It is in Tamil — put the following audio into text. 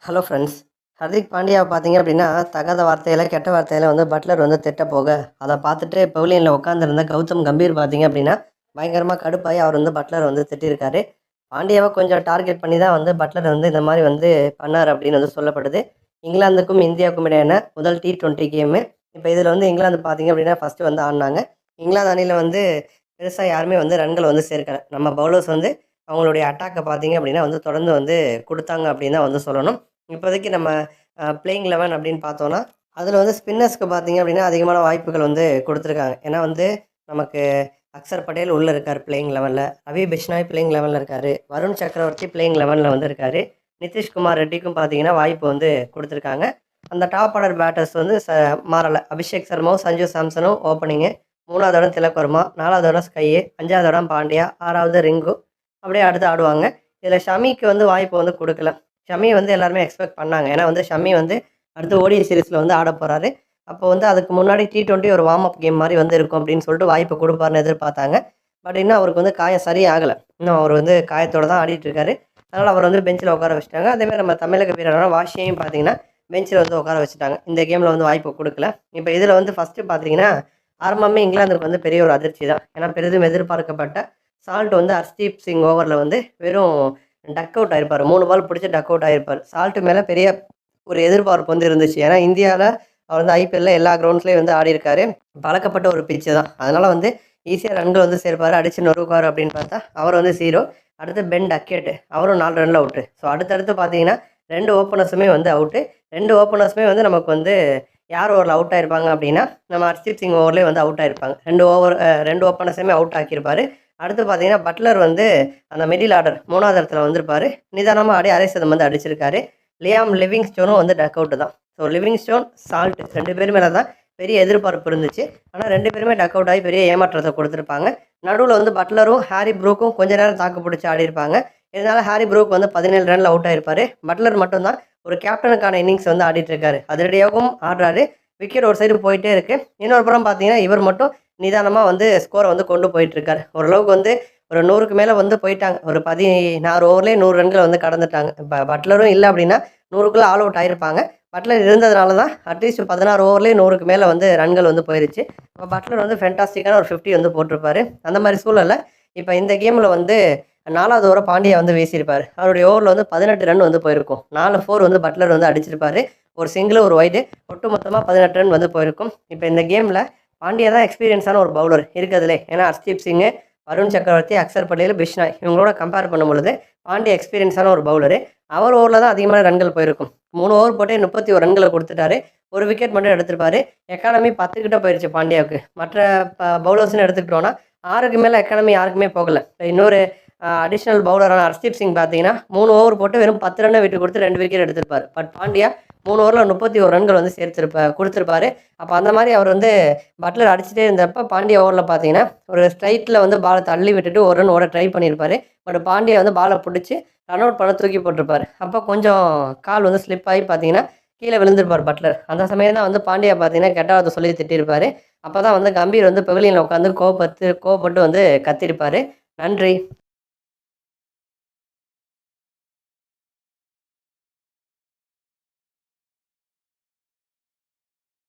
Hello friends. ஹர்திக் பாண்டியாவை பார்த்தீங்க அப்படின்னா, தகாத வார்த்தையில, கெட்ட வார்த்தையில வந்து பட்லர் வந்து திட்ட போக, அதை பார்த்துட்டு பெவிலியனில் உட்காந்துருந்த கௌதம் கம்பீர் பார்த்தீங்க அப்படின்னா, பயங்கரமாக கடுப்பாகி அவர் வந்து பட்லர் வந்து திட்டியிருக்காரு. பாண்டியாவை கொஞ்சம் டார்கெட் பண்ணி தான் வந்து பட்லர் வந்து இந்த மாதிரி வந்து பண்ணார் அப்படின்னு வந்து சொல்லப்படுது. இங்கிலாந்துக்கும் இந்தியாவுக்கும் இடையான முதல் T20 கேமு. இப்போ இதில் வந்து இங்கிலாந்து பார்த்தீங்க அப்படின்னா ஃபஸ்ட்டு வந்து ஆடினாங்க. இங்கிலாந்து அணியில் வந்து பெருசாக யாருமே வந்து ரன்கள் வந்து சேர்க்கல. நம்ம பவுலர்ஸ் வந்து அவங்களுடைய அட்டாக்கை பார்த்தீங்க அப்படின்னா வந்து தொடர்ந்து வந்து கொடுத்தாங்க அப்படின்னு தான் வந்து சொல்லணும். இப்போதைக்கு நம்ம பிளேயிங் 11 அப்படின்னு பார்த்தோன்னா, அதில் வந்து ஸ்பின்னர்ஸ்க்கு பார்த்தீங்க அப்படின்னா, அதிகமான வாய்ப்புகள் வந்து கொடுத்துருக்காங்க. ஏன்னா வந்து நமக்கு அக்சர் பட்டேல் உள்ளே இருக்கார் பிளேயிங் 11ல், ரவி பிஷ்னாய் பிளேயிங் 11ல் இருக்கார், வருண் சக்கரவர்த்தி பிளேயிங் 11ல் வந்து இருக்கார், நிதிஷ்குமார் ரெட்டிக்கும் பார்த்தீங்கன்னா வாய்ப்பு வந்து கொடுத்துருக்காங்க. அந்த டாப் ஆர்டர் பேட்டர்ஸ் வந்து மாறலை. அபிஷேக் சர்மாவும் சஞ்சு சாம்சனும் ஓப்பனிங்கு, 3வது இடம் திலக் வர்மா, 4வது இடம் ஸ்கையு, 5வது இடம் பாண்டியா, 6வது ரிங்கு, அப்படியே அடுத்து ஆடுவாங்க. இதில் ஷமிக்கு வந்து வாய்ப்பு வந்து கொடுக்கல. ஷமி வந்து எல்லாருமே எக்ஸ்பெக்ட் பண்ணாங்க. ஏன்னா வந்து ஷமி வந்து அடுத்து ஓடிஐ சீரிஸில் வந்து ஆட போகிறாரு. அப்போ வந்து அதுக்கு முன்னாடி T20 ஒரு வார்ம் அப் கேம் மாதிரி வந்து இருக்கும் அப்படின்னு சொல்லிட்டு வாய்ப்பு கொடுப்பாருன்னு எதிர்பார்த்தாங்க. பட் இன்னும் அவருக்கு வந்து காயம் சரியாகலை. இன்னும் அவர் வந்து காயத்தோடு தான் ஆடிட்டு இருக்காரு. அதனால் அவர் வந்து பெஞ்சில் உட்கார வச்சுட்டாங்க. அதேமாதிரி நம்ம தமிழக வீரரான வாஷியையும் பார்த்தீங்கன்னா பெஞ்சில் வந்து உட்கார வச்சுட்டாங்க. இந்த கேமில் வந்து வாய்ப்பு கொடுக்கல. இப்போ இதில் வந்து ஃபஸ்ட்டு பார்த்தீங்கன்னா ஆரம்பமே இங்கிலாந்துக்கு வந்து பெரிய ஒரு அதிர்ச்சி தான். ஏன்னா பெரிதும் எதிர்பார்க்கப்பட்ட சால்ட் வந்து ஹர்ஷ்தீப் சிங் ஓவரில் வந்து வெறும் டக் அவுட் ஆயிருப்பார். 3 பால் பிடிச்சி டக் அவுட் ஆயிருப்பார். சால்ட் மேலே பெரிய ஒரு எதிர்பார்ப்பு வந்து இருந்துச்சு. ஏன்னா இந்தியாவில் அவர் வந்து ஐபிஎல்ல எல்லா கிரவுண்ட்ஸ்லேயும் வந்து ஆடியிருக்காரு. பழக்கப்பட்ட ஒரு பிச்சு தான். அதனால் வந்து ஈஸியாக ரன்கள் வந்து சேர்ப்பார், அடித்து நொறுக்குவார் அப்படின்னு பார்த்தா அவர் வந்து 0. அடுத்து பென் டக்கெட், அவரும் 4 ரனில் அவுட்டு. ஸோ அடுத்தடுத்து பார்த்தீங்கன்னா 2 ஓப்பனர்ஸுமே வந்து அவுட்டு. 2 ஓப்பனர்ஸுமே வந்து நமக்கு வந்து யார் ஓவரில் அவுட் ஆயிருப்பாங்க அப்படின்னா, நம்ம ஹர்ஷ்தீப் சிங் ஓவர்லேயே வந்து அவுட் ஆயிருப்பாங்க. 2 ஓப்பனர்ஸுமே அவுட் ஆக்கியிருப்பார். அடுத்து பார்த்தீங்கன்னா பட்லர் வந்து அந்த மிடில் ஆர்டர் 3வது இடத்துல வந்திருப்பார். நிதானமாக ஆடி அரை சதம் வந்து அடிச்சிருக்காரு. லியாம் லிவிங்ஸ்டோனும் வந்து டக் அவுட்டு தான். ஸோ லிவிங்ஸ்டோன், சால்ட் 2 பேர் மேலே தான் பெரிய எதிர்பார்ப்பு இருந்துச்சு. ஆனால் 2 பேருமே டக் அவுட் ஆகி பெரிய ஏமாற்றத்தை கொடுத்துருப்பாங்க. நடுவில் வந்து பட்லரும் ஹாரி ப்ரூக்கும் கொஞ்ச நேரம் தாக்கு பிடிச்சி ஆடிருப்பாங்க. இதனால் ஹாரி ப்ரூக் வந்து 17 ரனில் அவுட் ஆயிருப்பார். பட்லர் மட்டும்தான் ஒரு கேப்டனுக்கான இன்னிங்ஸ் வந்து ஆடிட்டு இருக்காரு. அதிரடியாகவும் ஆடுறாரு. விக்கெட் ஒரு சைடு போயிட்டே இருக்குது. இன்னொரு புறம் பார்த்தீங்கன்னா இவர் மட்டும் நிதானமாக வந்து ஸ்கோரை வந்து கொண்டு போயிட்டுருக்காரு. ஓரளவுக்கு வந்து ஒரு 100க்கு மேலே வந்து போயிட்டாங்க. ஒரு 16 ஓவர்லேயே 100 ரன்கள் வந்து கடந்துட்டாங்க. இப்போ பட்லரும் இல்லை அப்படின்னா 100க்குள்ளே ஆல் அவுட் ஆகிருப்பாங்க. பட்லர் இருந்ததுனால தான் அட்லீஸ்ட் 16 ஓவர்லேயே 100க்கு மேலே வந்து ரன்கள் வந்து போயிருச்சு. இப்போ பட்லர் வந்து ஃபென்டாஸ்டிக்கான ஒரு 50 வந்து போட்டிருப்பாரு. அந்த மாதிரி சூழலில் இப்போ இந்த கேமில் வந்து 4வது ஓவரை பாண்டியா வந்து வீசியிருப்பார். அவருடைய ஓவரில் வந்து 18 ரன் வந்து போயிருக்கும். 4 4 வந்து பட்லர் வந்து அடிச்சிருப்பாரு. ஒரு சிங்கிள், ஒரு வைடு, ஒட்டு மொத்தமாக 18 ரன் வந்து போயிருக்கும். இப்போ இந்த கேமில் பாண்டியா தான் எக்ஸ்பீரியன்ஸான ஒரு பவுலர் இருக்கிறதுலே. ஏன்னா ஹர்ஷ்தீப் சிங்கு, வருண் சக்கரவர்த்தி, அக்சர் பட்டேல், பிஷ்னாய் இவங்களோட கம்பேர் பண்ணும்பொழுது பாண்டியா எக்ஸ்பீரியன்ஸான ஒரு பவுலரு. அவர் ஓவரில் தான் அதிகமான ரன்கள் போயிருக்கும். 3 ஓவர் போட்டே 31 ரன்களை கொடுத்துட்டாரு. ஒரு விக்கெட் மட்டும் எடுத்திருப்பாரு. எக்கானமி 10 கிட்ட போயிருச்சு பாண்டியாவுக்கு. மற்ற பவுலர்ஸ்னு எடுத்துக்கிட்டோன்னா 6க்கு மேலே எக்கானமி யாருக்குமே போகலை. இன்னொரு அடிஷ்னல் பவுலரான ஹர்ஷ்தீப் சிங் பார்த்தீங்கன்னா 3 ஓவர் போட்டு வெறும் 10 ரன்னை விட்டு கொடுத்து 2 விக்கெட் எடுத்திருப்பார். பட் பாண்டியா 3 ஓவரில் 31 ரன்கள் வந்து கொடுத்துருப்பாரு. அப்போ அந்த மாதிரி அவர் வந்து பட்லர் அடிச்சுட்டே இருந்தப்போ பாண்டியா ஓவரில் பார்த்தீங்கன்னா ஒரு ஸ்ட்ரைட்டில் வந்து பாலை தள்ளி விட்டுட்டு ஒரு ரன் ஓட ட்ரை பண்ணியிருப்பார். பட் பாண்டியா வந்து பாலை பிடிச்சி ரன் அவுட் பண்ண தூக்கி போட்டிருப்பார். அப்போ கொஞ்சம் கால் வந்து ஸ்லிப் ஆகி பார்த்தீங்கன்னா கீழே விழுந்திருப்பார் பட்லர். அந்த சமயம் தான் வந்து பாண்டியா பார்த்தீங்கன்னா கெட்ட வார்த்தை சொல்லி திட்டிருப்பார். அப்போ தான் வந்து கம்பீர் வந்து பெவிலியனில் உட்காந்து கோவப்பட்டு வந்து கத்திருப்பார். நன்றி.